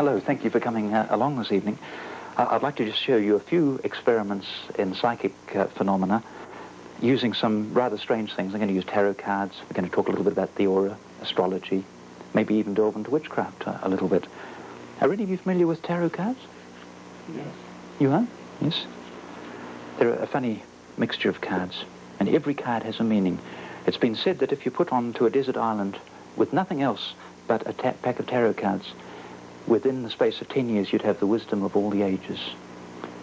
Hello, thank you for coming along this evening. I'd like to just show you a few experiments in psychic phenomena using some rather strange things. I'm going to use tarot cards. We're going to talk a little bit about the aura, astrology, maybe even delve into witchcraft a little bit. Are any of you familiar with tarot cards? Yes. You are? Yes. They're a funny mixture of cards, and every card has a meaning. It's been said that if you put onto a desert island with nothing else but a pack of tarot cards, within the space of 10 years, you'd have the wisdom of all the ages.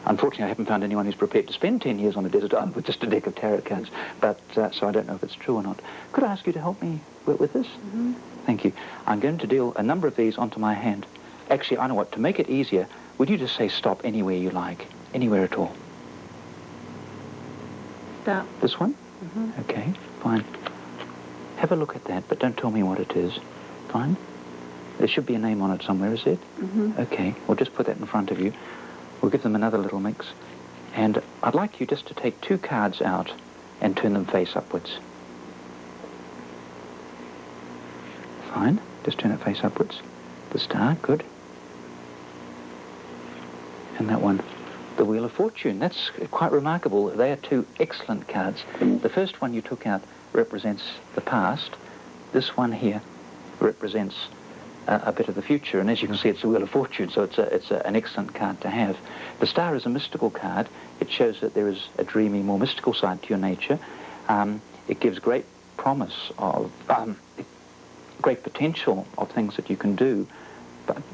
Unfortunately, I haven't found anyone who's prepared to spend 10 years on a desert island with just a deck of tarot cards, but so I don't know if it's true or not. Could I ask you to help me with this? Mm-hmm. Thank you. I'm going to deal a number of these onto my hand. Actually, I know what. To make it easier, would you just say stop anywhere you like? Anywhere at all? Stop. This one? Mm-hmm. Okay, fine. Have a look at that, but don't tell me what it is. Fine? There should be a name on it somewhere, is it? Mm-hmm. Okay, we'll just put that in front of you. We'll give them another little mix. And I'd like you just to take 2 cards out and turn them face upwards. Fine. Just turn it face upwards. The star, good. And that one, the Wheel of Fortune. That's quite remarkable. They are 2 excellent cards. The first one you took out represents the past. This one here represents a bit of the future, and as you can see, it's a Wheel of Fortune, so it's an excellent card to have. The star is a mystical card. It shows that there is a dreamy, more mystical side to your nature. It gives great promise of, great potential of things that you can do,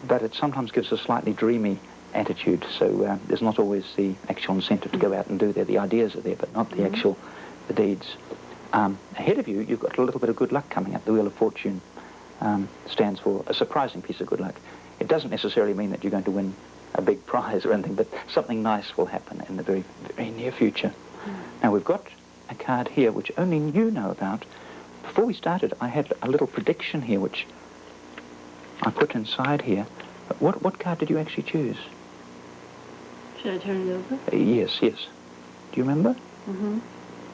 but it sometimes gives a slightly dreamy attitude, so there's not always the actual incentive to go out and do there. The ideas are there, but not the actual, the deeds. Ahead of you, you've got a little bit of good luck coming up. The Wheel of Fortune stands for a surprising piece of good luck. It doesn't necessarily mean that you're going to win a big prize or anything, but something nice will happen in the very, very near future. Now, we've got a card here which only you know about. Before we started, I had a little prediction here which I put inside here. What card did you actually choose? Should I turn it over? Yes. Do you remember? Mm-hmm.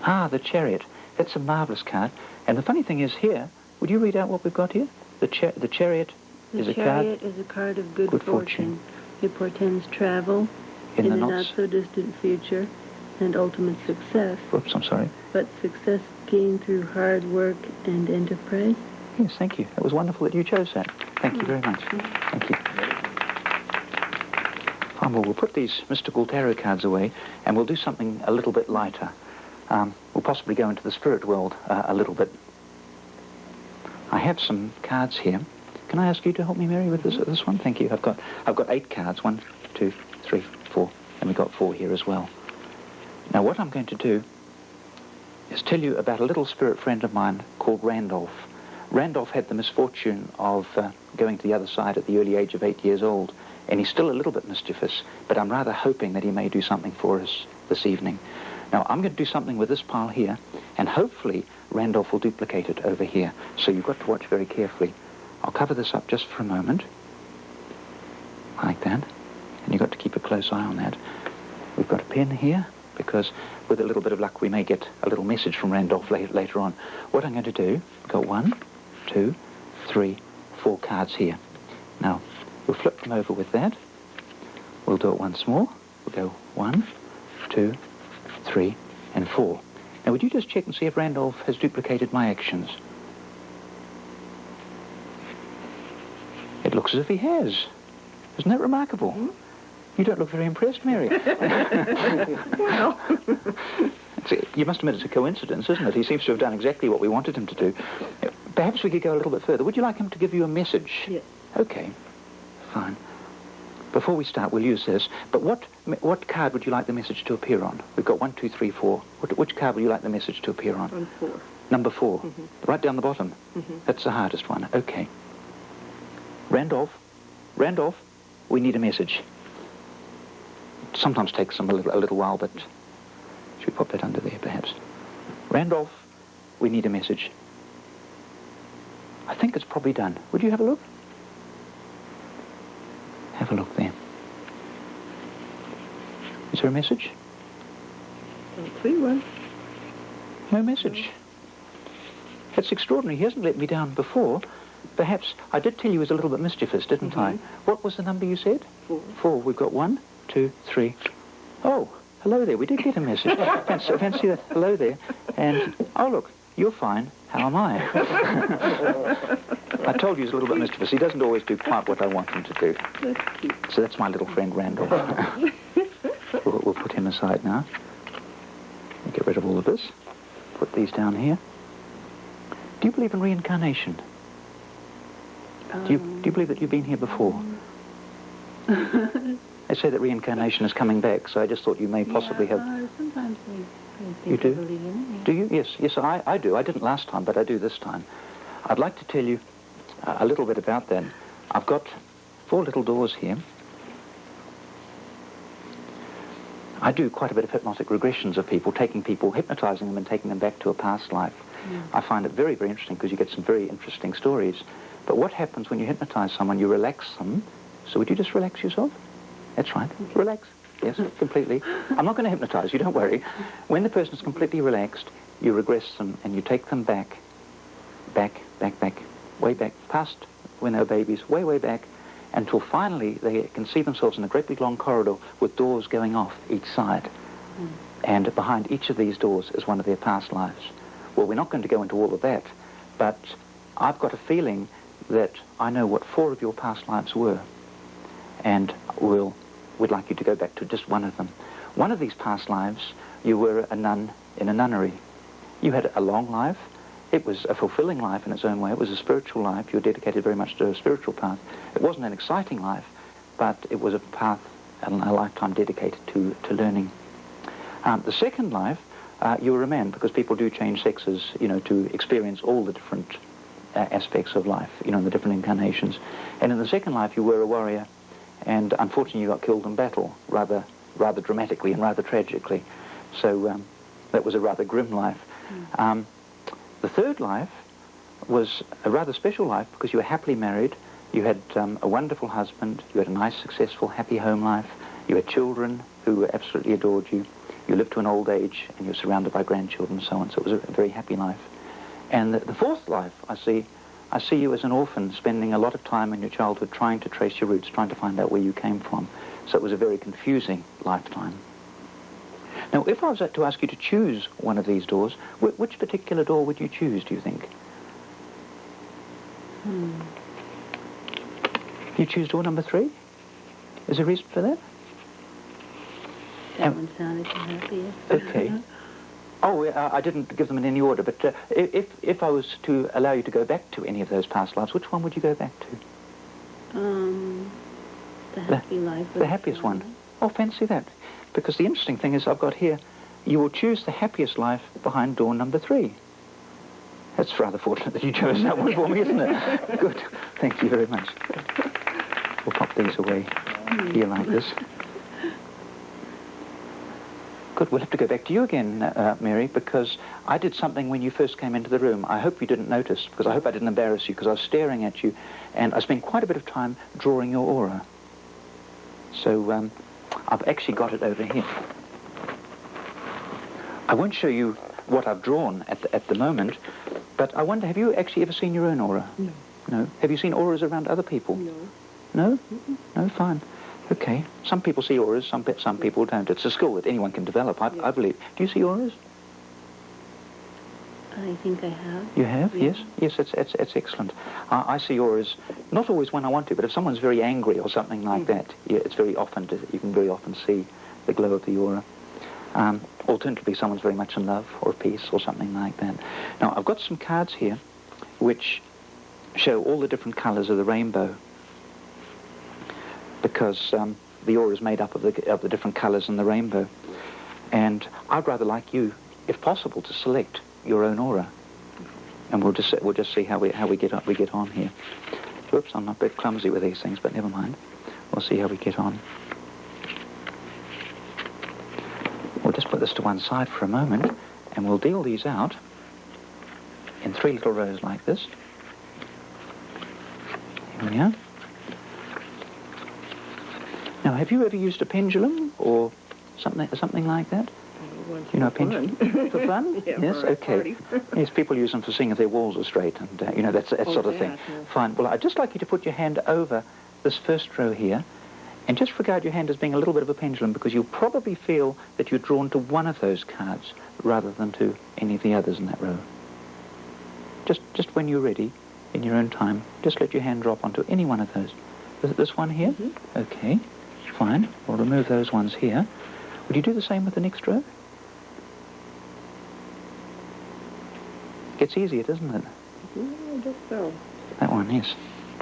Ah, the Chariot. That's a marvellous card. And the funny thing is here, would you read out what we've got here? The Chariot is a card. The Chariot is a card of good fortune. It portends travel in the not-so-distant future and ultimate success. Oops, I'm sorry. But success gained through hard work and enterprise. Yes, thank you. It was wonderful that you chose that. Thank you very much. Thank you. Fine, well, we'll put these mystical tarot cards away, and we'll do something a little bit lighter. We'll possibly go into the spirit world a little bit. I have some cards here. Can I ask you to help me, Mary, with this one? Thank you. I've got 8 cards. 1, 2, 3, 4, and we've got 4 here as well. Now, what I'm going to do is tell you about a little spirit friend of mine called Randolph. Randolph had the misfortune of going to the other side at the early age of 8 years old, and he's still a little bit mischievous, but I'm rather hoping that he may do something for us this evening. Now, I'm going to do something with this pile here, and hopefully Randolph will duplicate it over here. So you've got to watch very carefully. I'll cover this up just for a moment, like that, and you've got to keep a close eye on that. We've got a pen here, because with a little bit of luck we may get a little message from Randolph later on. What I'm going to do, we've got 1, 2, 3, 4 cards here. Now, we'll flip them over with that. We'll do it once more. We'll go 1, 2, 3, and 4. Now, would you just check and see if Randolph has duplicated my actions? It looks as if he has. Isn't that remarkable? Mm-hmm. You don't look very impressed, Mary. Well. You must admit it's a coincidence, isn't it? He seems to have done exactly what we wanted him to do. Perhaps we could go a little bit further. Would you like him to give you a message? Yes. Okay, fine. Before we start, we'll use this. But what card would you like the message to appear on? We've got 1, 2, 3, 4. Which card would you like the message to appear on? On 4. Number 4. Mm-hmm. Right down the bottom. Mm-hmm. That's the hardest one. Okay. Randolph, we need a message. It sometimes takes them a little while, but should we pop that under there, perhaps? Randolph, we need a message. I think it's probably done. Would you have a look? Have a look there. Is there a message? Don't see one. No message. That's extraordinary. He hasn't let me down before. Perhaps, I did tell you he was a little bit mischievous, didn't I? What was the number you said? 4. 4. We've got 1, 2, 3. Oh, hello there. We did get a message. Fancy that. Hello there. And, oh, look, you're fine. How am I? I told you he's a little bit mischievous. He doesn't always do quite what I want him to do. That's cute. So that's my little friend Randall. We'll put him aside now. Get rid of all of this. Put these down here. Do you believe in reincarnation? Do you believe that you've been here before? They say that reincarnation is coming back, so I just thought you may possibly have... Sometimes I You think do? I believe in it. Do you? Yes, yes, I do. I didn't last time, but I do this time. I'd like to tell you a little bit about that. I've got 4 little doors here. I do quite a bit of hypnotic regressions of people, hypnotizing them and taking them back to a past life. I find it very, very interesting because you get some very interesting stories. But what happens when you hypnotize someone, you relax them. So would you just relax yourself? That's right. Relax. Yes, completely. I'm not going to hypnotize you, don't worry. When the person's completely relaxed, you regress them and you take them back, way back, past when they were babies, way, way back, until finally they can see themselves in a great big long corridor with doors going off each side. And behind each of these doors is one of their past lives. Well, we're not going to go into all of that, but I've got a feeling that I know what 4 of your past lives were, and we'd like you to go back to just one of them. One of these past lives, you were a nun in a nunnery. You had a long life. It was a fulfilling life in its own way. It was a spiritual life. You were dedicated very much to a spiritual path. It wasn't an exciting life, but it was a path and a lifetime dedicated to learning. The second life, you were a man, because people do change sexes, to experience all the different aspects of life, in the different incarnations. And in the second life, you were a warrior, and unfortunately you got killed in battle, rather dramatically and rather tragically. So that was a rather grim life. The third life was a rather special life because you were happily married, you had a wonderful husband, you had a nice, successful, happy home life, you had children who absolutely adored you, you lived to an old age, and you were surrounded by grandchildren and so on, so it was a very happy life. And the fourth life, I see you as an orphan, spending a lot of time in your childhood trying to trace your roots, trying to find out where you came from. So it was a very confusing lifetime. Now, if I was to ask you to choose one of these doors, which particular door would you choose, do you think? You choose door number 3? Is there a reason for that? That one sounded the happiest. Okay. Oh, I didn't give them in any order, but if I was to allow you to go back to any of those past lives, which one would you go back to? The happy life. The happiest one. Oh, fancy that. Because the interesting thing is I've got here, you will choose the happiest life behind door number 3. That's rather fortunate that you chose that one for me, isn't it? Good. Thank you very much. We'll pop these away here like this. Good. We'll have to go back to you again, Mary, because I did something when you first came into the room. I hope you didn't notice, because I hope I didn't embarrass you, because I was staring at you, and I spent quite a bit of time drawing your aura. So, I've actually got it over here. I won't show you what I've drawn at the moment, but I wonder, have you actually ever seen your own aura? No. No? Have you seen auras around other people? No. No? No? Fine. Okay. Some people see auras, some people don't. It's a skill that anyone can develop, I believe. Do you see auras? I think I have. You have? Yeah. Yes. Yes, it's excellent. I see auras, not always when I want to, but if someone's very angry or something like that, it's very often, you can very often see the glow of the aura. Alternatively, someone's very much in love or peace or something like that. Now, I've got some cards here which show all the different colours of the rainbow, because the aura is made up of the different colours in the rainbow. And I'd rather like you, if possible, to select your own aura, and we'll just see how we get on here. Oops, I'm a bit clumsy with these things, but never mind. We'll see how we get on. We'll just put this to one side for a moment, and we'll deal these out in 3 little rows like this. Here we are. Now, have you ever used a pendulum or something like that? Well, You know, a for pendulum fun. for fun? Yeah, Yes, for a okay. party. Yes, people use them for seeing if their walls are straight, and you know, that sort of thing. Yeah. Fine. Well, I'd just like you to put your hand over this first row here, and just regard your hand as being a little bit of a pendulum, because you'll probably feel that you're drawn to one of those cards rather than to any of the others in that row. Just when you're ready, in your own time, just let your hand drop onto any one of those. Is it this one here? Mm-hmm. Okay, fine. We'll remove those ones here. Would you do the same with the next row? Gets easier, doesn't it? Yeah, I guess so. That one, yes.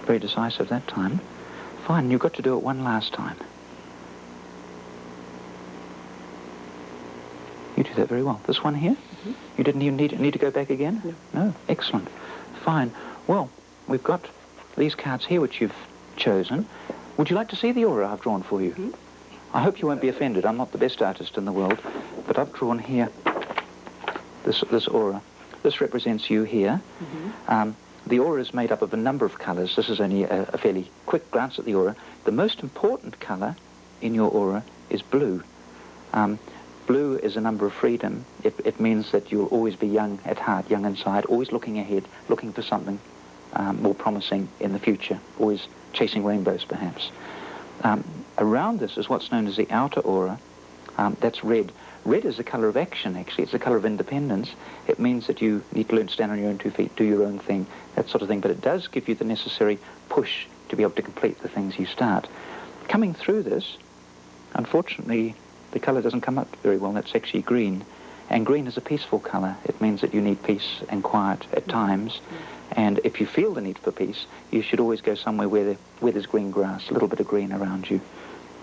Very decisive that time. Fine, you've got to do it one last time. You do that very well. This one here? Mm-hmm. You didn't even need to go back again? No. No? Excellent. Fine. Well, we've got these cards here which you've chosen. Would you like to see the aura I've drawn for you? Mm-hmm. I hope you won't be offended. I'm not the best artist in the world, but I've drawn here this aura. This represents you here. Mm-hmm. The aura is made up of a number of colours. This is only a fairly quick glance at the aura. The most important colour in your aura is blue. Blue is a number of freedom. It means that you'll always be young at heart, young inside, always looking ahead, looking for something more promising in the future, always chasing rainbows, perhaps. Around this is what's known as the outer aura. That's red. Red is the colour of action, actually. It's the colour of independence. It means that you need to learn to stand on your own 2 feet, do your own thing, that sort of thing. But it does give you the necessary push to be able to complete the things you start. Coming through this, unfortunately, the colour doesn't come up very well. That's actually green. And green is a peaceful colour. It means that you need peace and quiet at times. And if you feel the need for peace, you should always go somewhere where there's green grass, a little bit of green around you.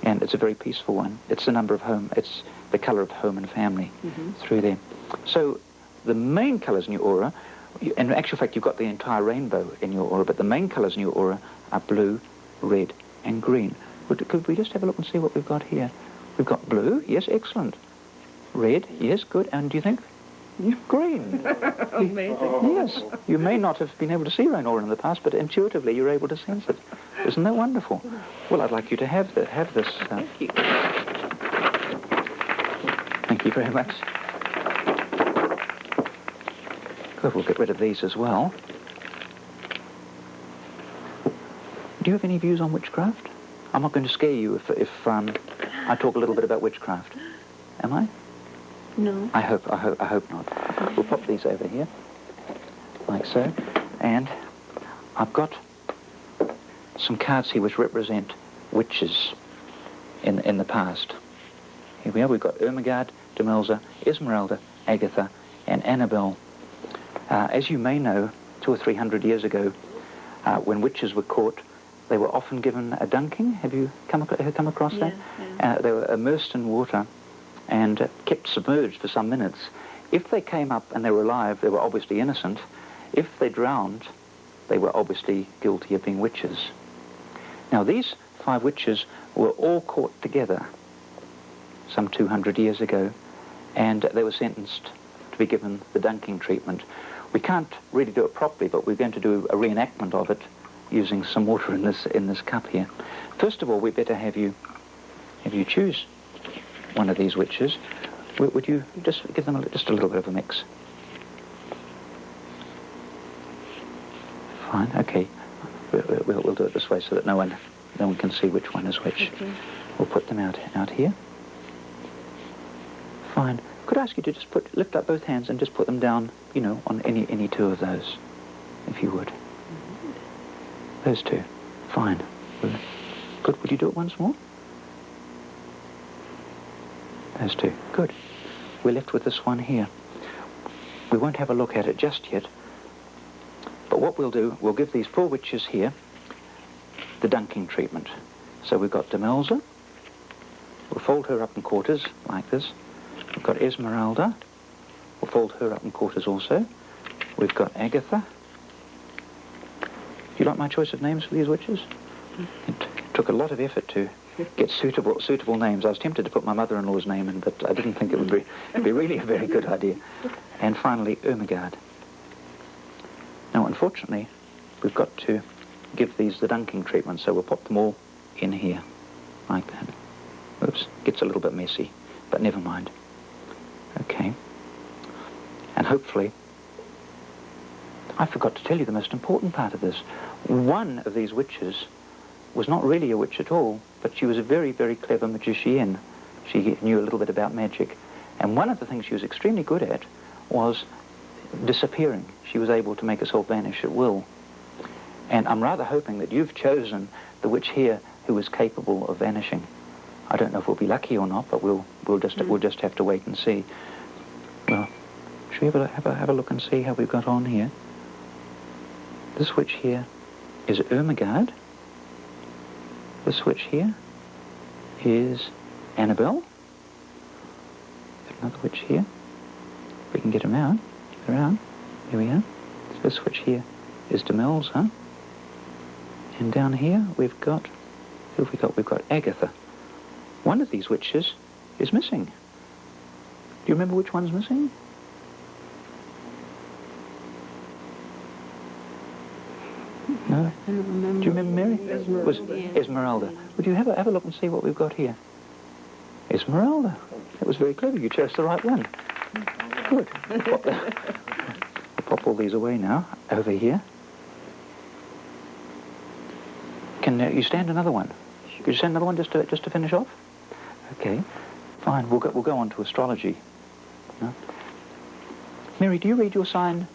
And it's a very peaceful one. It's the number of home. It's the colour of home and family through there. So the main colours in your aura, in actual fact, you've got the entire rainbow in your aura, but the main colours in your aura are blue, red, and green. Could we just have a look and see what we've got here? We've got blue, yes, excellent. Red, yes, good. And do you think? Green. Amazing. Yes. You may not have been able to see your own aura in the past, but intuitively you're able to sense it. Isn't that wonderful? Well, I'd like you to have this. Thank you. Thank you very much. Good, we'll get rid of these as well. Do you have any views on witchcraft? I'm not going to scare you if I talk a little bit about witchcraft. Am I? No. I hope not. We'll pop these over here, like so. And I've got some cards here which represent witches in the past. Here we are. We've got Ermengarde, Demelza, Esmeralda, Agatha, and Annabelle. As you may know, 200 or 300 years ago, when witches were caught, they were often given a dunking. Have you come across that? Yeah. They were immersed in water and kept submerged for some minutes. If they came up and they were alive, they were obviously innocent. If they drowned, they were obviously guilty of being witches. Now, these 5 witches were all caught together some 200 years ago, and they were sentenced to be given the dunking treatment. We can't really do it properly, but we're going to do a reenactment of it using some water in this cup here. First of all, we better have you choose one of these witches. Would you just give them just a little bit of a mix? Fine, okay. We'll do it this way so that no one can see which one is which. Okay. We'll put them out here. Fine. Could I ask you to just lift up both hands and just put them down, on any 2 of those, if you would. Those 2. Fine. Good. Would you do it once more? Those 2. Good. We're left with this one here. We won't have a look at it just yet. But what we'll do, we'll give these 4 witches here the dunking treatment. So we've got Demelza. We'll fold her up in quarters like this. We've got Esmeralda. We'll fold her up in quarters also. We've got Agatha. Do you like my choice of names for these witches? It took a lot of effort to get suitable names. I was tempted to put my mother-in-law's name in, but I didn't think it would be really a very good idea. And finally, Ermengarde. Now, unfortunately, we've got to give these the dunking treatment, so we'll pop them all in here, like that. Oops, gets a little bit messy, but never mind. Okay. And hopefully, I forgot to tell you the most important part of this. One of these witches was not really a witch at all, but she was a very, very clever magician. She knew a little bit about magic. And one of the things she was extremely good at was disappearing. She was able to make herself vanish at will. And I'm rather hoping that you've chosen the witch here who is capable of vanishing. I don't know if we'll be lucky or not, but we'll just have to wait and see. Well, should we have a look and see how we've got on here? This witch here is Ermengarde. This witch here is Annabelle. Another witch here. We can get him out. Around. Here we are. So this witch here is Demelza. And down here we've got, who have we got? We've got Agatha. One of these witches is missing. Do you remember which one's missing? No? I don't remember. Do you remember Mary? Esmeralda. Was Esmeralda. Would you have a look and see what we've got here? Esmeralda. That was very clever. You chose the right one. Good. We'll pop all these away now. Over here. Can you stand another one? Could you stand another one just to finish off? Okay. Fine. We'll go on to astrology. No? Mary, do you read your sign?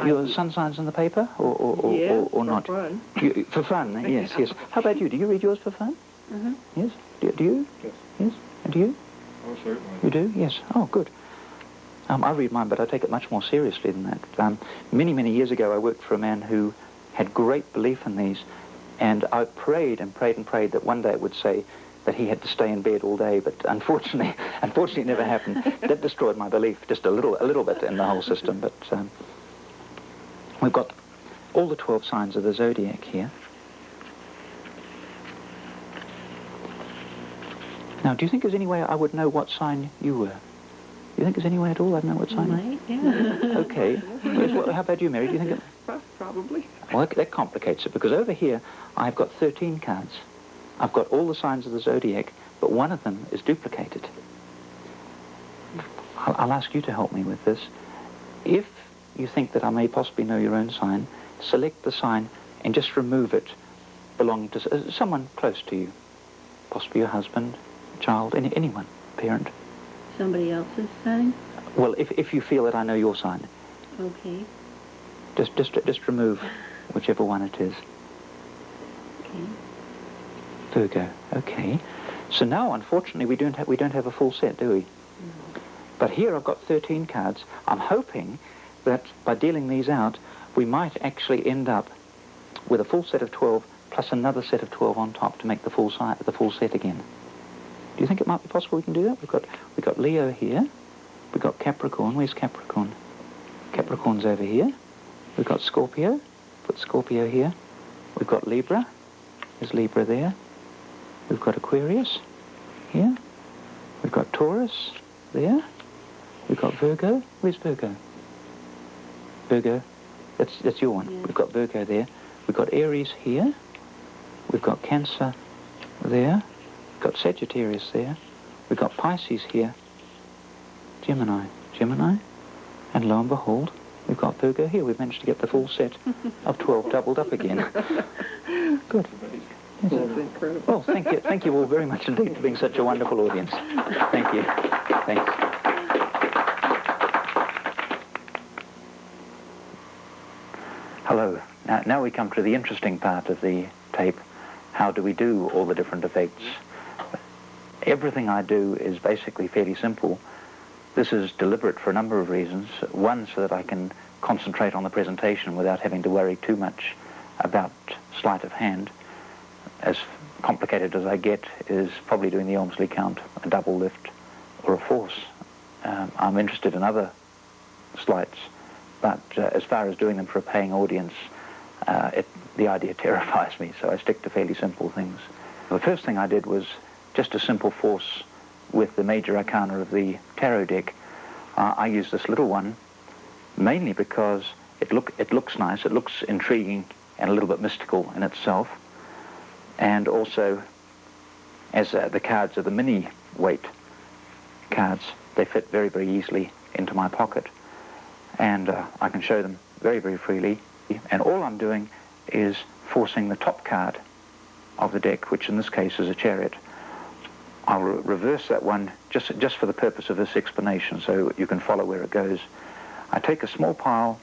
Your sun signs in the paper, or not? For fun. For fun, yes. How about you? Do you read yours for fun? Uh-huh. Yes. Do you? Yes. Yes. And do you? Oh, certainly. You do? Yes. Oh, good. I read mine, but I take it much more seriously than that. Many, many years ago, I worked for a man who had great belief in these, and I prayed and prayed and prayed that one day it would say that he had to stay in bed all day, but unfortunately it never happened. That destroyed my belief just a little bit in the whole system, but we've got all the 12 signs of the zodiac here. Now, do you think there's any way I would know what sign you were? Do you think there's any way at all I'd know what sign? Might, yeah. Okay. How about you, Mary? Do you think it... Probably. Well, that complicates it, because over here I've got 13 cards. I've got all the signs of the zodiac, but one of them is duplicated. I'll ask you to help me with this. If you think that I may possibly know your own sign, select the sign and just remove it belonging to someone close to you. Possibly your husband, child, anyone, parent. Somebody else's sign? Well, if you feel that I know your sign, Okay. just remove whichever one it is. Okay. Virgo. Okay. So now, unfortunately, we don't have a full set, do we? No. But here I've got 13 cards. I'm hoping that by dealing these out, we might actually end up with a full set of 12 plus another set of 12 on top to make the full set again. Do you think it might be possible we can do that? We've got Leo here. We've got Capricorn. Where's Capricorn? Capricorn's over here. We've got Scorpio. Put Scorpio here. We've got Libra. There's Libra there. We've got Aquarius here. We've got Taurus there. We've got Virgo. Where's Virgo? Virgo. That's your one. Yeah. We've got Virgo there. We've got Aries here. We've got Cancer there. We've got Sagittarius there. We've got Pisces here. Gemini. And lo and behold, we've got Virgo here. We've managed to get the full set of 12 doubled up again. Good. Yes. That's incredible. Well, thank you all very much indeed for being such a wonderful audience. Thank you. Thanks. Hello. Now we come to the interesting part of the tape. How do we do all the different effects? Everything I do is basically fairly simple. This is deliberate for a number of reasons. One, so that I can concentrate on the presentation without having to worry too much about sleight of hand. As complicated as I get is probably doing the Elmsley count, a double lift, or a force. I'm interested in other sleights, but as far as doing them for a paying audience, the idea terrifies me, so I stick to fairly simple things. The first thing I did was just a simple force with the major arcana of the tarot deck. I used this little one mainly because it looks nice, it looks intriguing and a little bit mystical in itself, and also as the cards are the mini weight cards, they fit very, very easily into my pocket. And I can show them very, very freely. And all I'm doing is forcing the top card of the deck, which in this case is a chariot. I'll reverse that one just for the purpose of this explanation so you can follow where it goes. I take a small pile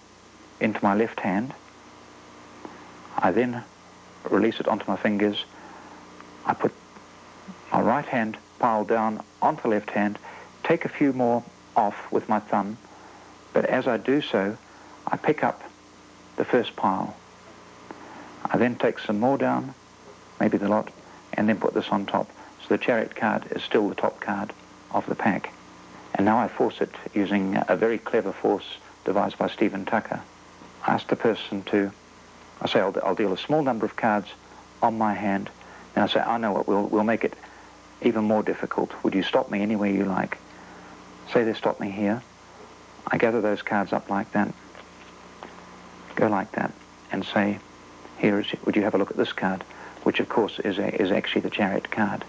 into my left hand. I then release it onto my fingers. I put my right hand pile down onto the left hand, take a few more off with my thumb, but as I do so, I pick up the first pile. I then take some more down, maybe the lot, and then put this on top. So the chariot card is still the top card of the pack. And now I force it using a very clever force devised by Stephen Tucker. I ask the person to, I say I'll deal a small number of cards on my hand, and I say, I know what, we'll make it even more difficult. Would you stop me anywhere you like? Say they stop me here. I gather those cards up like that, go like that, and say, would you have a look at this card, which of course is actually the chariot card.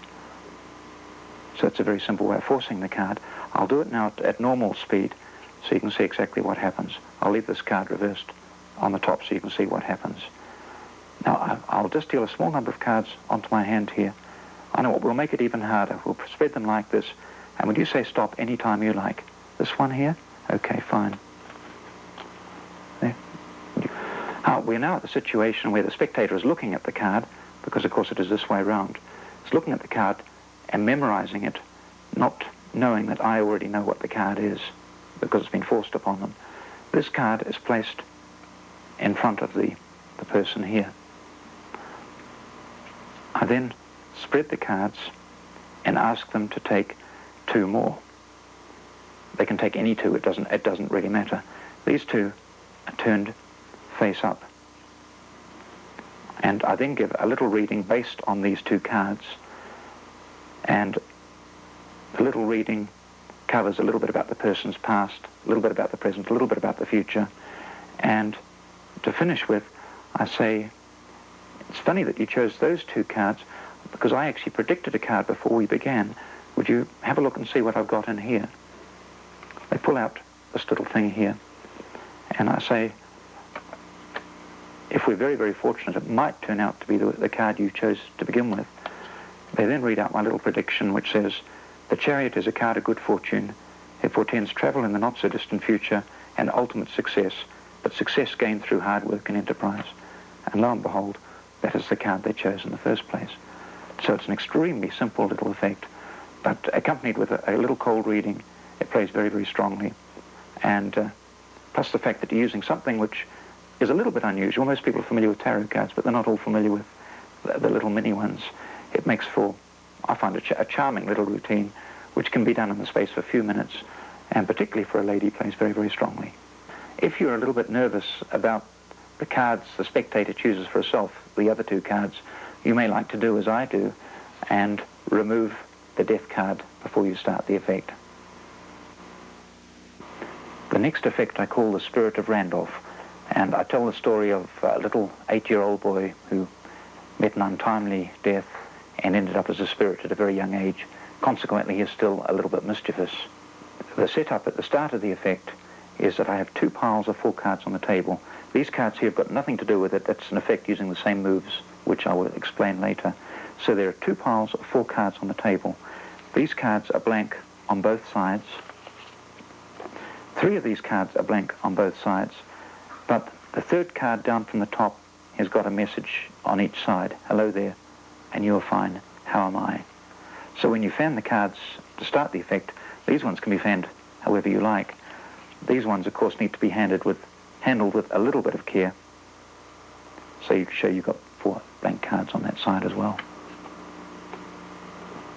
So it's a very simple way of forcing the card. I'll do it now at normal speed so you can see exactly what happens. I'll leave this card reversed on the top so you can see what happens. Now I'll just deal a small number of cards onto my hand here. I know what, we'll make it even harder. We'll spread them like this. And would you say stop any time you like? This one here? Okay, fine. There. We're now at the situation where the spectator is looking at the card, because of course it is this way round. It's looking at the card and memorizing it, not knowing that I already know what the card is, because it's been forced upon them. This card is placed in front of the person here. I then spread the cards and ask them to take two more. They can take any two, it doesn't really matter. These two are turned face up. And I then give a little reading based on these two cards. And the little reading covers a little bit about the person's past, a little bit about the present, a little bit about the future. And to finish with, I say, it's funny that you chose those two cards because I actually predicted a card before we began. Would you have a look and see what I've got in here? They pull out this little thing here. And I say, if we're very, very fortunate, it might turn out to be the card you chose to begin with. They then read out my little prediction, which says, the chariot is a card of good fortune. It portends travel in the not-so-distant future and ultimate success, but success gained through hard work and enterprise. And lo and behold, that is the card they chose in the first place. So it's an extremely simple little effect, but accompanied with a little cold reading, it plays very, very strongly. And plus the fact that you're using something which is a little bit unusual. Most people are familiar with tarot cards, but they're not all familiar with the little mini ones. It makes for, I find, a charming little routine, which can be done in the space of a few minutes, and particularly for a lady, plays very, very strongly. If you're a little bit nervous about the cards the spectator chooses for herself, the other two cards, you may like to do as I do, and remove the death card before you start the effect. The next effect I call the Spirit of Randolph, and I tell the story of a little 8-year-old boy who met an untimely death and ended up as a spirit at a very young age. Consequently, he's still a little bit mischievous. The setup at the start of the effect is that I have two piles of 4 cards on the table. These cards here have got nothing to do with it. That's an effect using the same moves, which I will explain later. So there are 2 piles of 4 cards on the table. These cards are blank on both sides. 3 of these cards are blank on both sides, but the 3rd card down from the top has got a message on each side. Hello there, and you're fine. How am I? So when you fan the cards to start the effect, these ones can be fanned however you like. These ones, of course, need to be handled with a little bit of care. So you can show you've got 4 blank cards on that side as well.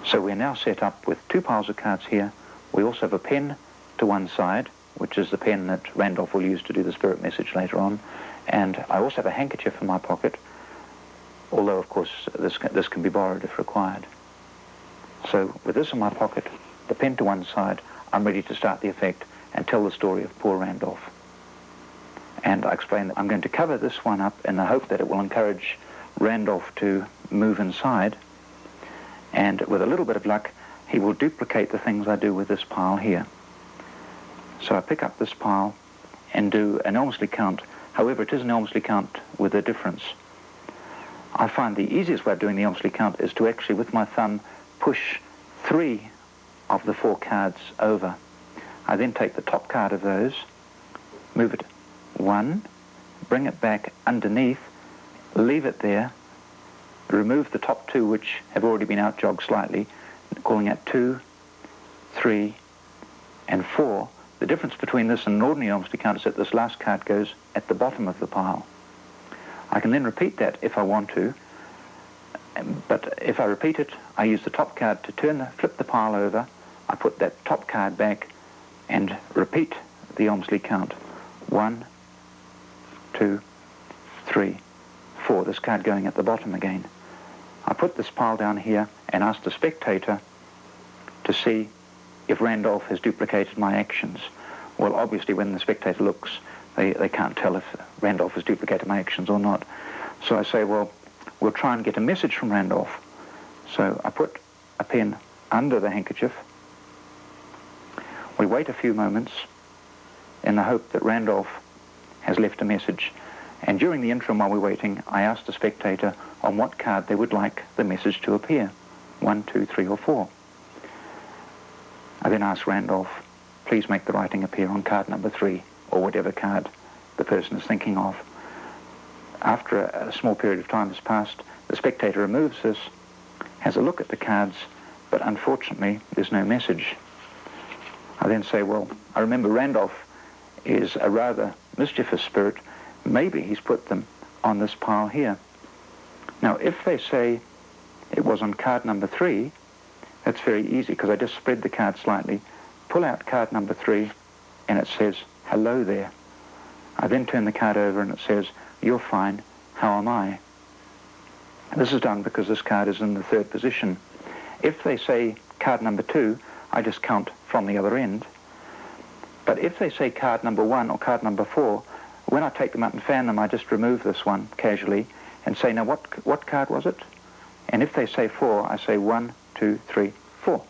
So we're now set up with 2 piles of cards here. We also have a pen to one side, which is the pen that Randolph will use to do the spirit message later on. And I also have a handkerchief in my pocket, although, of course, this can be borrowed if required. So with this in my pocket, the pen to one side, I'm ready to start the effect and tell the story of poor Randolph. And I explain that I'm going to cover this one up in the hope that it will encourage Randolph to move inside. And with a little bit of luck, he will duplicate the things I do with this pile here. So I pick up this pile and do an Elmsley count. However, it is an Elmsley count with a difference. I find the easiest way of doing the Elmsley count is to actually, with my thumb, push 3 of the 4 cards over. I then take the top card of those, move it 1, bring it back underneath, leave it there, remove the top 2 which have already been out-jogged slightly, calling it 2, 3, and 4. The difference between this and an ordinary Elmsley count is that this last card goes at the bottom of the pile. I can then repeat that if I want to, but if I repeat it, I use the top card to flip the pile over, I put that top card back and repeat the Elmsley count. 1, 2, 3, 4. This card going at the bottom again. I put this pile down here and ask the spectator to see if Randolph has duplicated my actions. Well, obviously when the spectator looks, they can't tell if Randolph has duplicated my actions or not. So I say, well, we'll try and get a message from Randolph. So I put a pen under the handkerchief. We wait a few moments in the hope that Randolph has left a message. And during the interim while we're waiting, I ask the spectator on what card they would like the message to appear. 1, 2, 3, or 4. I then ask Randolph, please make the writing appear on card number 3, or whatever card the person is thinking of. After a small period of time has passed, the spectator removes this, has a look at the cards, but unfortunately there's no message. I then say, well, I remember Randolph is a rather mischievous spirit. Maybe he's put them on this pile here. Now, if they say it was on card number 3, that's very easy, because I just spread the card slightly, pull out card number 3, and it says, hello there. I then turn the card over and it says, you're fine, how am I? This is done because this card is in the 3rd position. If they say card number 2, I just count from the other end. But if they say card number 1 or card number 4, when I take them out and fan them, I just remove this one casually and say, now what card was it? And if they say 4, I say 1, 2, 3, 4.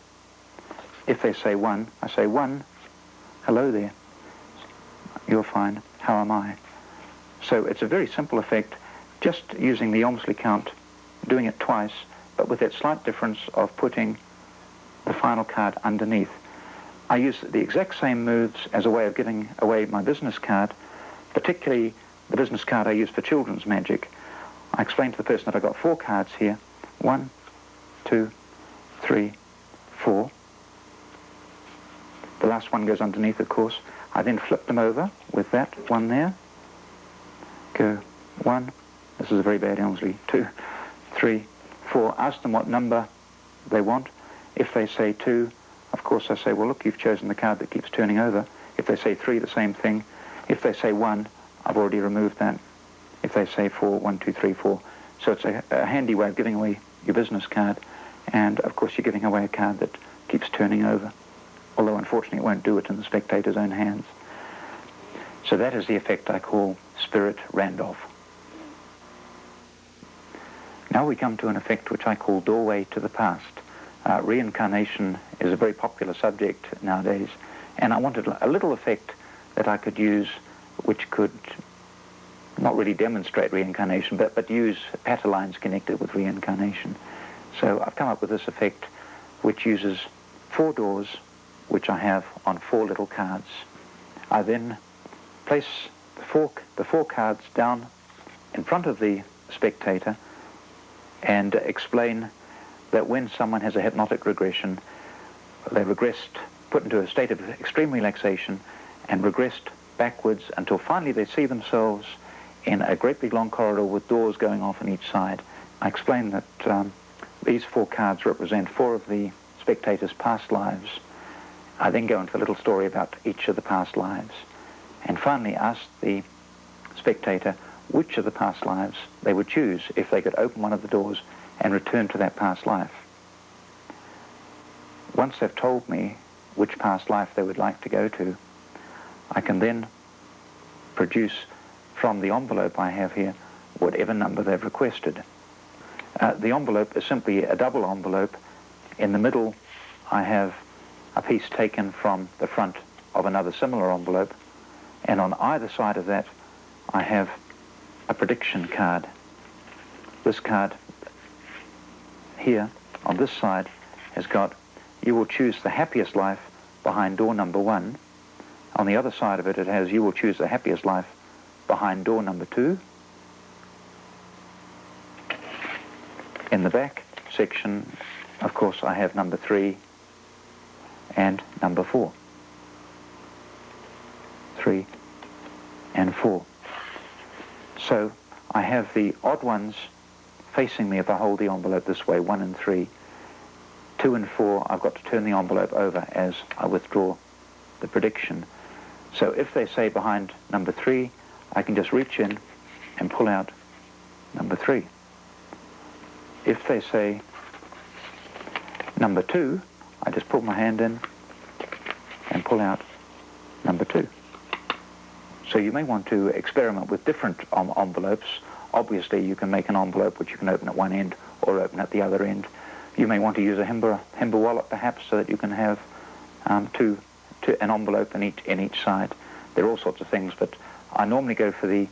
If they say 1, I say 1, hello there, you're fine, how am I? So it's a very simple effect, just using the Elmsley count, doing it twice, but with that slight difference of putting the final card underneath. I use the exact same moves as a way of giving away my business card, particularly the business card I use for children's magic. I explain to the person that I've got 4 cards here. 1, 2, 3, 4. The last one goes underneath, of course. I then flip them over with that one there. Go 1. This is a very bad Elmsley. 2, 3, 4. Ask them what number they want. If they say 2, of course I say, well, look, you've chosen the card that keeps turning over. If they say 3, the same thing. If they say 1, I've already removed that. If they say 4, 1, 2, 3, 4. So it's a handy way of giving away your business card. And, of course, you're giving away a card that keeps turning over. Although, unfortunately, it won't do it in the spectator's own hands. So that is the effect I call Spirit Randolph. Now we come to an effect which I call Doorway to the Past. Reincarnation is a very popular subject nowadays, and I wanted a little effect that I could use which could not really demonstrate reincarnation, but use patter lines connected with reincarnation. So I've come up with this effect which uses 4 doors which I have on 4 little cards. I then place the four cards down in front of the spectator and explain that when someone has a hypnotic regression, they regressed, put into a state of extreme relaxation and regressed backwards until finally they see themselves in a great big long corridor with doors going off on each side. I explain that these 4 cards represent 4 of the spectator's past lives. I then go into a little story about each of the past lives and finally ask the spectator which of the past lives they would choose if they could open one of the doors and return to that past life. Once they've told me which past life they would like to go to, I can then produce from the envelope I have here whatever number they've requested. The envelope is simply a double envelope. In the middle I have a piece taken from the front of another similar envelope, and on either side of that I have a prediction card. This card here on this side has got, you will choose the happiest life behind door number 1. On the other side of it, it has, you will choose the happiest life behind door number 2. In the back section, of course, I have number 3 and number 4. 3 and 4. So I have the odd ones facing me if I hold the envelope this way, 1 and 3. 2 and 4, I've got to turn the envelope over as I withdraw the prediction. So if they say behind number 3, I can just reach in and pull out number 3. If they say number 2, I just pull my hand in and pull out number 2. So you may want to experiment with different envelopes. Obviously, you can make an envelope which you can open at one end or open at the other end. You may want to use a Himba wallet, perhaps, so that you can have an envelope in each side. There are all sorts of things, but I normally go for the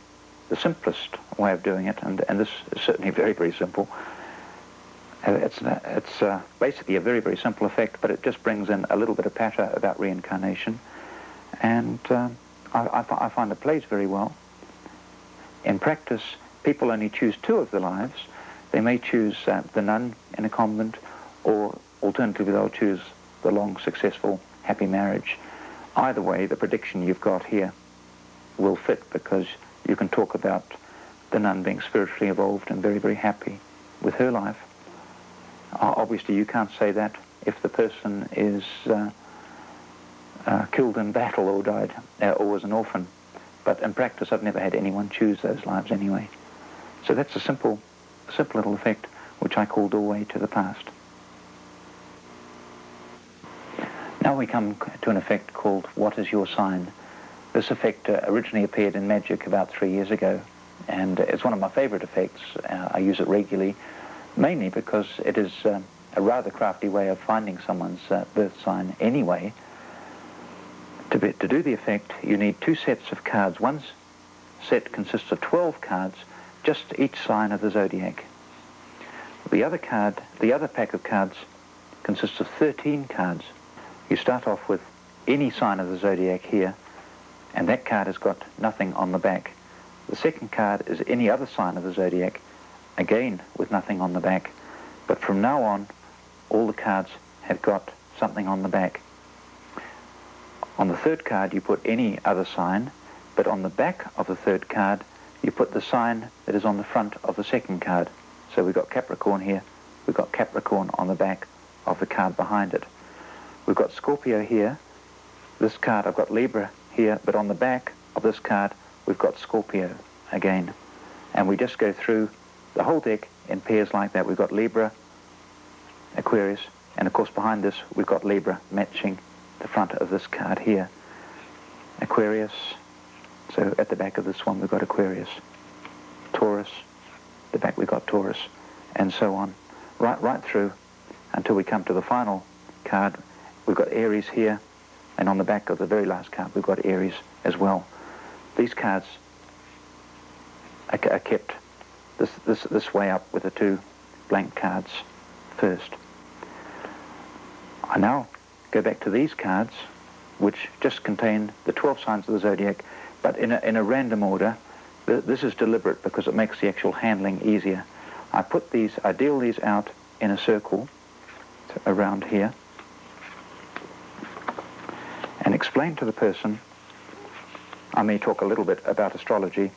simplest way of doing it, and this is certainly very, very simple. It's basically a very, very simple effect, but it just brings in a little bit of patter about reincarnation, and I find it plays very well. In practice, people only choose 2 of the lives. They may choose the nun in a convent, or alternatively they'll choose the long, successful, happy marriage. Either way, the prediction you've got here will fit, because you can talk about the nun being spiritually evolved and very, very happy with her life. Obviously, you can't say that if the person is killed in battle or died or was an orphan. But in practice, I've never had anyone choose those lives anyway. So that's a simple little effect, which I call Doorway to the Past. Now we come to an effect called What is Your Sign? This effect originally appeared in magic about 3 years ago, and it's one of my favorite effects. I use it regularly, mainly because it is a rather crafty way of finding someone's birth sign anyway. To do the effect, you need 2 sets of cards. One set consists of 12 cards, just each sign of the zodiac. The other pack of cards consists of 13 cards. You start off with any sign of the zodiac here, and that card has got nothing on the back. The second card is any other sign of the zodiac, again with nothing on the back. But from now on, all the cards have got something on the back. On the third card, you put any other sign, but on the back of the third card, you put the sign that is on the front of the second card. So we've got Capricorn here, we've got Capricorn on the back of the card behind it. We've got Scorpio here. This card, I've got Libra here, but on the back of this card, we've got Scorpio again. And we just go through the whole deck in pairs like that. We've got Libra, Aquarius, and of course behind this, we've got Libra matching the front of this card here. Aquarius, so at the back of this one, we've got Aquarius. Taurus, the back we've got Taurus, and so on. Right through until we come to the final card. We've got Aries here, and on the back of the very last card, we've got Aries as well. These cards are kept this way up with the 2 blank cards first. I now go back to these cards, which just contain the 12 signs of the zodiac, but in a random order. This is deliberate because it makes the actual handling easier. I deal these out in a circle around here, and explain to the person, I may talk a little bit about astrology,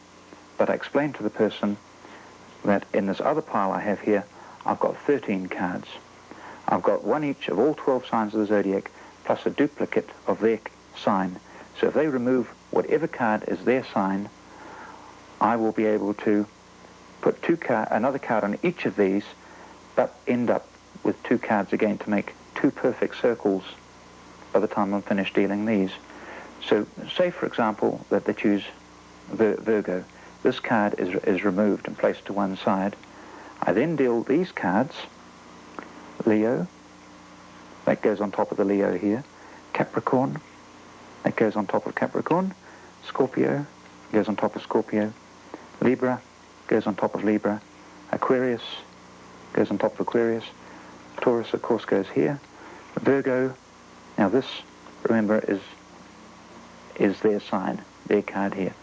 but I explain to the person that in this other pile I have here, I've got 13 cards. I've got one each of all 12 signs of the zodiac, plus a duplicate of their sign. So if they remove whatever card is their sign, I will be able to put another card on each of these, but end up with 2 cards again to make 2 perfect circles by the time I'm finished dealing these. So say, for example, that they choose Virgo. This card is removed and placed to one side. I then deal these cards. Leo, that goes on top of the Leo here. Capricorn, that goes on top of Capricorn. Scorpio goes on top of Scorpio. Libra goes on top of Libra. Aquarius goes on top of Aquarius. Taurus, of course, goes here. Virgo, now this, remember, is their sign, their card here.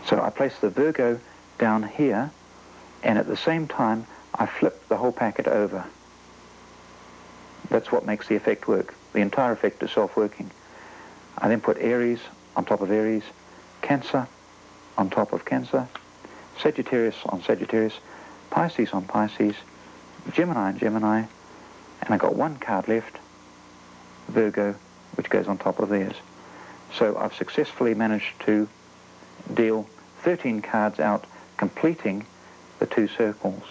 So I place the Virgo down here, and at the same time, I flip the whole packet over. That's what makes the effect work. The entire effect is self-working. I then put Aries on top of Aries, Cancer on top of Cancer, Sagittarius on Sagittarius, Pisces on Pisces, Gemini on Gemini, and I got one card left, Virgo, which goes on top of theirs. So I've successfully managed to deal 13 cards out, completing the 2 circles,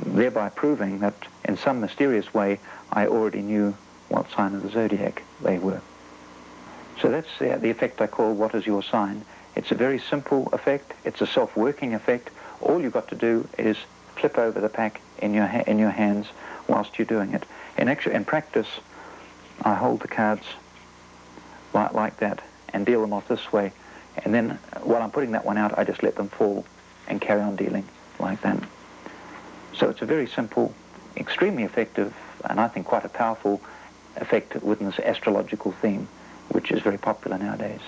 thereby proving that in some mysterious way I already knew what sign of the zodiac they were. So that's the effect I call What Is Your Sign? It's a very simple effect. It's a self-working effect. All you've got to do is flip over the pack in your hands whilst you're doing it. In practice, I hold the cards like that and deal them off this way. And then while I'm putting that one out, I just let them fall and carry on dealing like that. So it's a very simple, extremely effective, and I think quite a powerful effect within this astrological theme, which is very popular nowadays.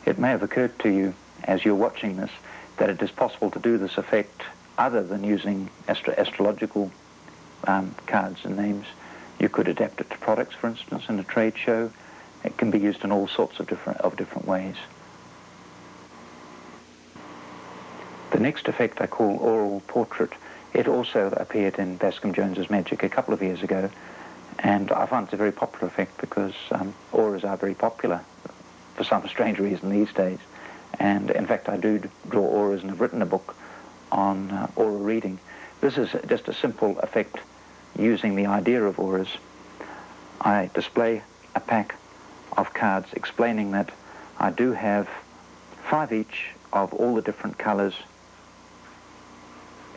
It may have occurred to you as you're watching this that it is possible to do this effect other than using astrological cards and names. You could adapt it to products, for instance, in a trade show. It can be used in all sorts of different ways. The next effect I call Oral Portrait. It also appeared in Bascom Jones's Magic a couple of years ago, and I find it's a very popular effect because auras are very popular for some strange reason these days. And in fact, I do draw auras and have written a book on aura reading. This is just a simple effect using the idea of auras. I display a pack of cards explaining that I do have 5 each of all the different colors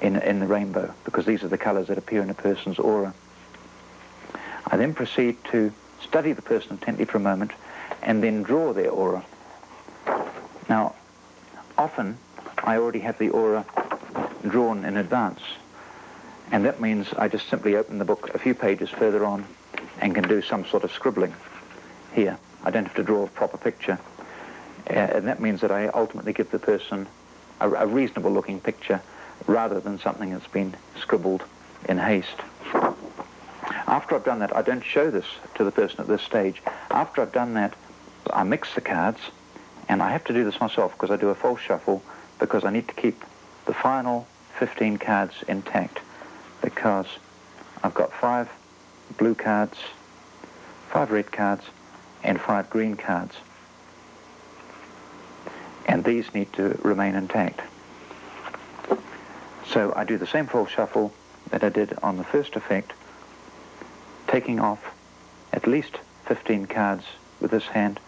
in the rainbow, because these are the colors that appear in a person's aura. I then proceed to study the person intently for a moment and then draw their aura. Now, often I already have the aura drawn in advance, and that means I just simply open the book a few pages further on and can do some sort of scribbling here. I don't have to draw a proper picture, and that means that I ultimately give the person a reasonable looking picture rather than something that's been scribbled in haste. After I've done that, I don't show this to the person at this stage. After I've done that, I mix the cards, and I have to do this myself because I do a false shuffle, because I need to keep the final 15 cards intact, because I've got 5 blue cards, 5 red cards, and 5 green cards. And these need to remain intact. So I do the same false shuffle that I did on the first effect, taking off at least 15 cards with this hand,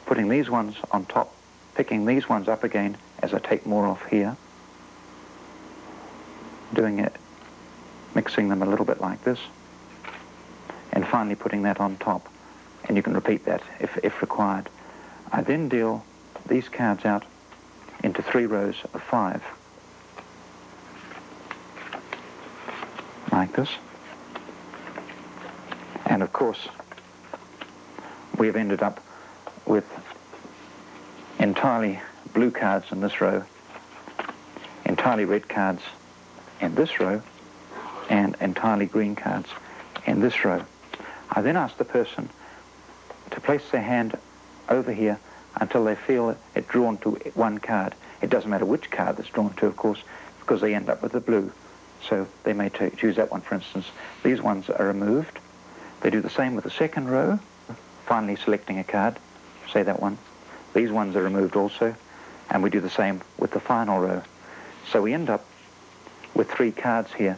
putting these ones on top, picking these ones up again as I take more off here, doing it, mixing them a little bit like this, and finally putting that on top. And you can repeat that if required. I then deal these cards out into 3 rows of 5. Like this. And of course, we've ended up with entirely blue cards in this row, entirely red cards in this row, and entirely green cards in this row. I then ask the person to place their hand over here until they feel it drawn to one card. It doesn't matter which card it's drawn to, of course, because they end up with the blue. So they may choose that one, for instance. These ones are removed. They do the same with the second row, finally selecting a card, say that one. These ones are removed also, and we do the same with the final row. So we end up with 3 cards here,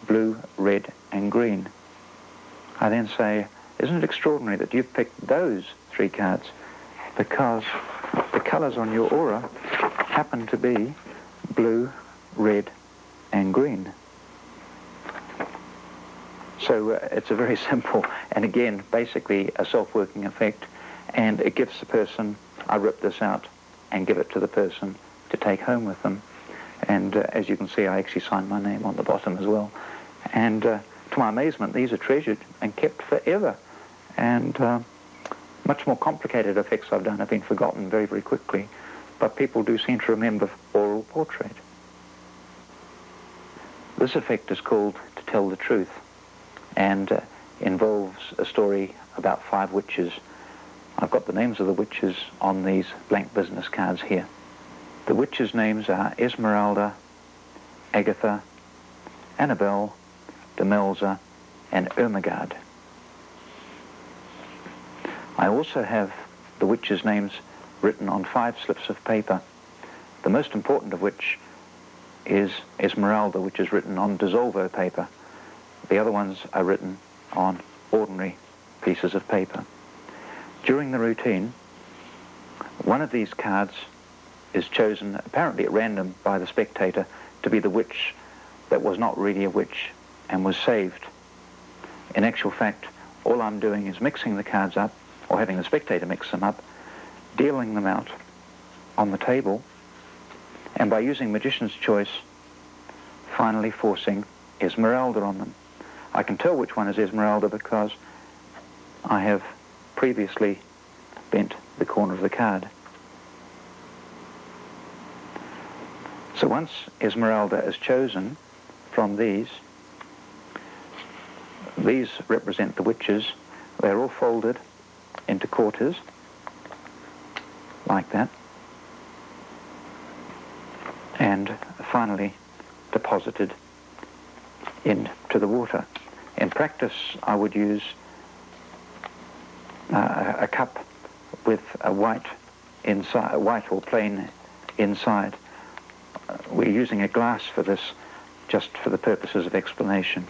blue, red, and green. I then say, isn't it extraordinary that you've picked those 3 cards? Because the colors on your aura happen to be blue, red, and green. So it's a very simple, and again, basically a self-working effect, and it gives the person, I rip this out and give it to the person to take home with them. And as you can see, I actually signed my name on the bottom as well. And to my amazement, these are treasured and kept forever. And much more complicated effects I've done have been forgotten very, very quickly, but people do seem to remember oral portrait. This effect is called To Tell the Truth, and involves a story about 5 witches. I've got the names of the witches on these blank business cards here. The witches' names are Esmeralda, Agatha, Annabelle, Demelza, and Ermengarde. I also have the witches' names written on 5 slips of paper, the most important of which is Esmeralda, which is written on dissolvo paper. The other ones are written on ordinary pieces of paper. During the routine, one of these cards is chosen, apparently at random, by the spectator to be the witch that was not really a witch and was saved. In actual fact, all I'm doing is mixing the cards up, or having the spectator mix them up, dealing them out on the table, and by using magician's choice, finally forcing Esmeralda on them. I can tell which one is Esmeralda because I have previously bent the corner of the card. So once Esmeralda is chosen from these represent the witches. They're all folded into quarters, like that, and finally deposited into the water. In practice, I would use a cup with a white inside, white or plain inside. We're using a glass for this, just for the purposes of explanation,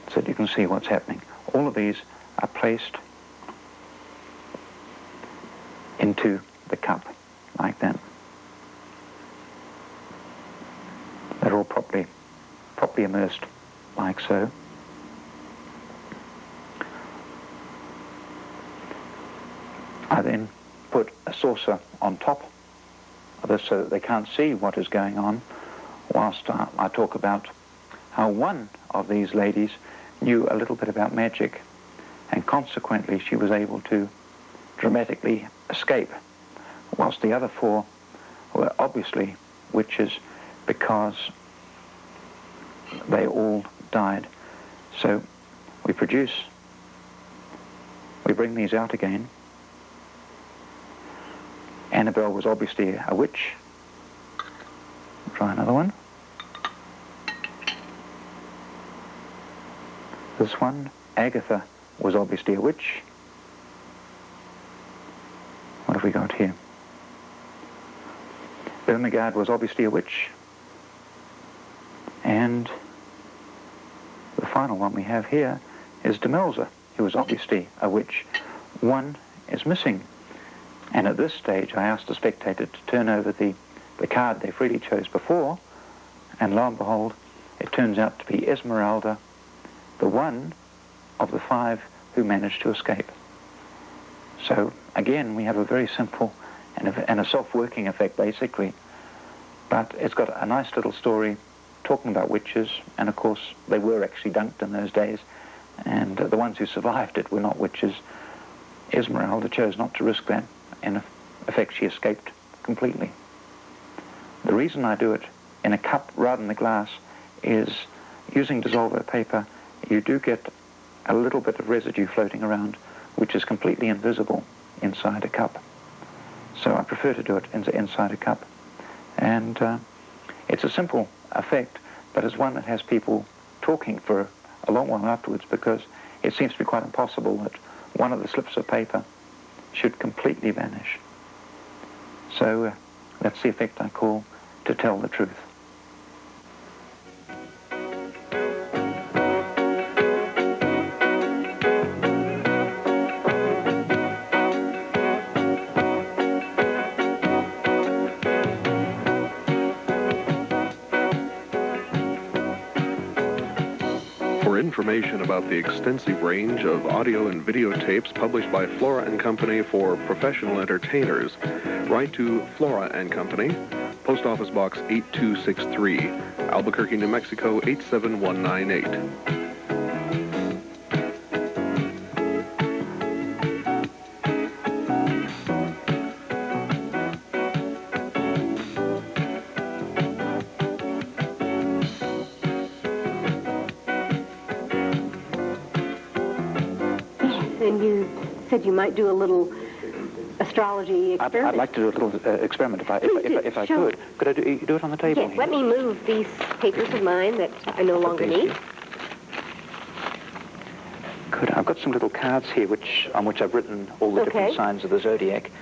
so that you can see what's happening. All of these are placed into the cup, like that. They're all properly immersed, like so. I then put a saucer on top of this so that they can't see what is going on, whilst I talk about how one of these ladies knew a little bit about magic, and consequently she was able to dramatically escape, whilst the other 4 were obviously witches because they all died. So we bring these out again. Annabelle was obviously a witch. Try another one. This one, Agatha, was obviously a witch. What have we got here? Ermengarde was obviously a witch. And the final one we have here is Demelza, who was obviously a witch. One is missing. And at this stage, I asked the spectator to turn over the card they freely chose before, and lo and behold, it turns out to be Esmeralda, the one of the 5 who managed to escape. So again, we have a very simple and a self-working effect, basically, but it's got a nice little story talking about witches, and of course they were actually dunked in those days, and the ones who survived it were not witches. Esmeralda chose not to risk that. In effect, she escaped completely. The reason I do it in a cup rather than a glass is, using dissolvo paper, you do get a little bit of residue floating around, which is completely invisible inside a cup. So I prefer to do it inside a cup. And it's a simple effect, but it's one that has people talking for a long while afterwards, because it seems to be quite impossible that one of the slips of paper should completely vanish. So that's the effect I call To Tell the Truth. For information about the extensive range of audio and videotapes published by Flora and Company for professional entertainers, write to Flora and Company, Post Office Box 8263, Albuquerque, New Mexico 87198. And you said you might do a little astrology experiment. I'd like to do a little experiment if I Sure. could. Could I do it on the table? Yes, here? let me move these papers of mine that I no longer need. Good. I've got some little cards here on which I've written all the different signs of the zodiac.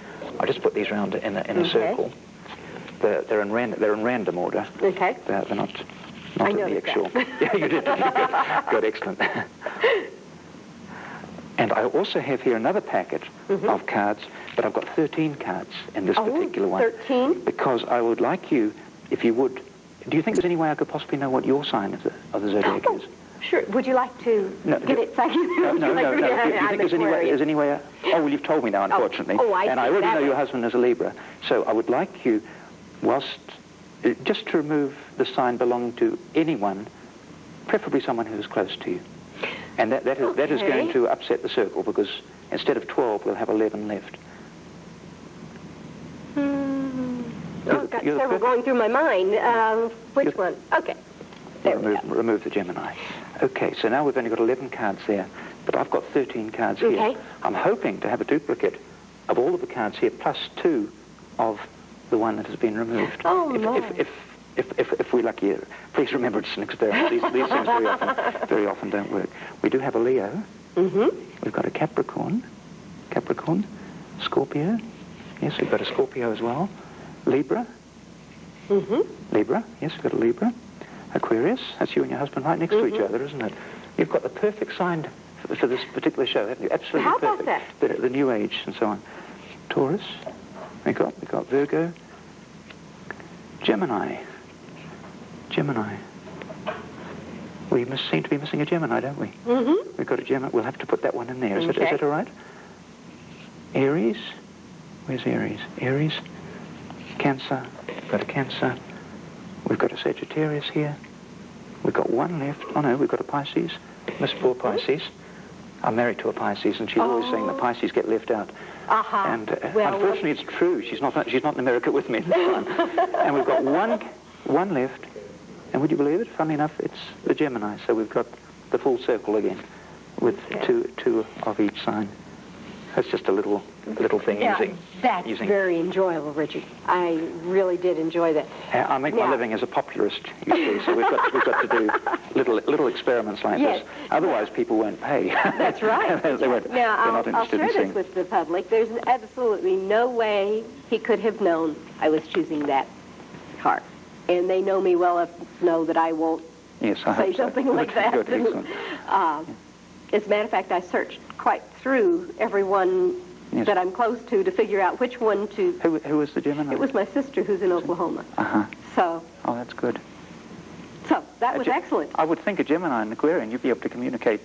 I'll just put these round in a circle. They're in random order. Okay. They're not I in the noticed actual. that. Yeah, you did. Good, excellent. And I also have here another packet of cards, but I've got 13 cards in this particular one. 13? Because I would like you, if you would, do you think there's any way I could possibly know what your sign of the zodiac is? Sure. Would you like to get it second? No. Do you think there's any way? Oh, well, you've told me now, unfortunately. And I already know your husband is a Libra. So I would like you, just to remove the sign belonging to anyone, preferably someone who is close to you. And that is going to upset the circle, because instead of 12, we'll have 11 left. I've got several going through my mind. Which one? Okay. Remove the Gemini. Okay, so now we've only got 11 cards there, but I've got 13 cards here. I'm hoping to have a duplicate of all of the cards here, plus 2 of the one that has been removed. Oh, no. If we're lucky. Please remember it's an experiment. These things very often don't work. We do have a Leo. We've got a Capricorn, Scorpio. Yes, we've got a Scorpio as well. Libra. Libra. Yes, we've got a Libra. Aquarius. That's you and your husband right next to each other, isn't it? You've got the perfect sign for this particular show, haven't you? Absolutely perfect. How about that? The New Age and so on. Taurus. We've got Virgo. Gemini. We seem to be missing a Gemini, don't we? We've got a Gemini. We'll have to put that one in there. Is that all right? Aries. Where's Aries? Aries. Cancer. We've got a Cancer. We've got a Sagittarius here. We've got one left. Oh, no, we've got a Pisces. Miss poor Pisces. I'm married to a Pisces, and she's always saying that Pisces get left out. And unfortunately, it's true. She's not in America with me this time. And we've got one left. And would you believe it? Funnily enough, it's the Gemini. So we've got the full circle again, with two of each sign. That's just a little thing that's very enjoyable, Richard. I really did enjoy that. I make my living as a popularist, you see, so we've got to do little experiments like this. Otherwise, people won't pay. That's right. I'll share this with the public. There's absolutely no way he could have known I was choosing that card. And they know me well enough to know that I won't say something like that. Good, as a matter of fact, I searched quite through everyone that I'm close to figure out which one to... Who was the Gemini? It was my sister who's in Oklahoma. So... Oh, that's good. So, that was excellent. I would think a Gemini and Aquarian, you'd be able to communicate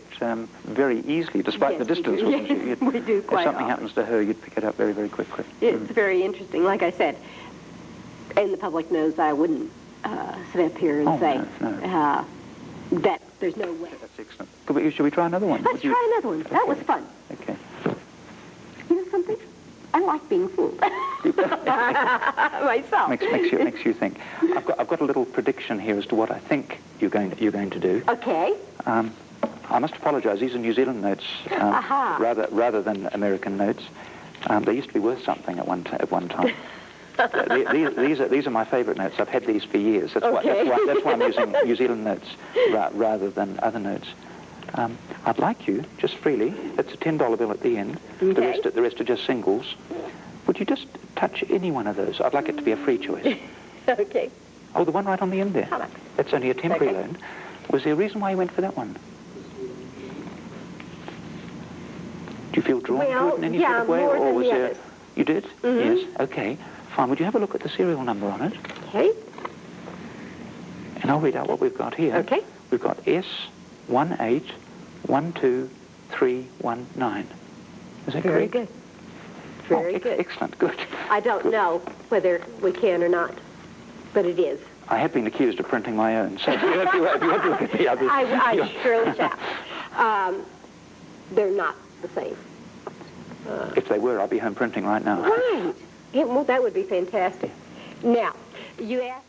very easily, despite the distance, wouldn't you? We do quite If something happens to her, you'd pick it up very, very quickly. It's very interesting. Like I said, and the public knows that I wouldn't sit up here and say that there's no way. That's excellent. Should we try another one? Let's try another one. That was fun. Okay. You know something? I like being fooled. Myself. Makes you think. I've got a little prediction here as to what I think you're going to do. Okay. I must apologise. These are New Zealand notes, rather than American notes. They used to be worth something at one time. These are my favourite notes. I've had these for years. That's why I'm using New Zealand notes rather than other notes. I'd like you, just freely, it's a $10 bill at the end, the rest are just singles. Would you just touch any one of those? I'd like it to be a free choice. Okay. Oh, the one right on the end there. That's only a temporary loan. Was there a reason why you went for that one? Do you feel drawn to it in any sort of way? Or was there... You did? Yes. Okay. Fine. Would you have a look at the serial number on it? Okay. And I'll read out what we've got here. Okay. We've got S18 12319. Is that Very correct? good. Very good. Excellent. Good. I don't know whether we can or not, but it is. I have been accused of printing my own, so if you have to look at the others. I surely shall. They're not the same. If they were, I'd be home printing right now. Right. Well, that would be fantastic. Now, you asked...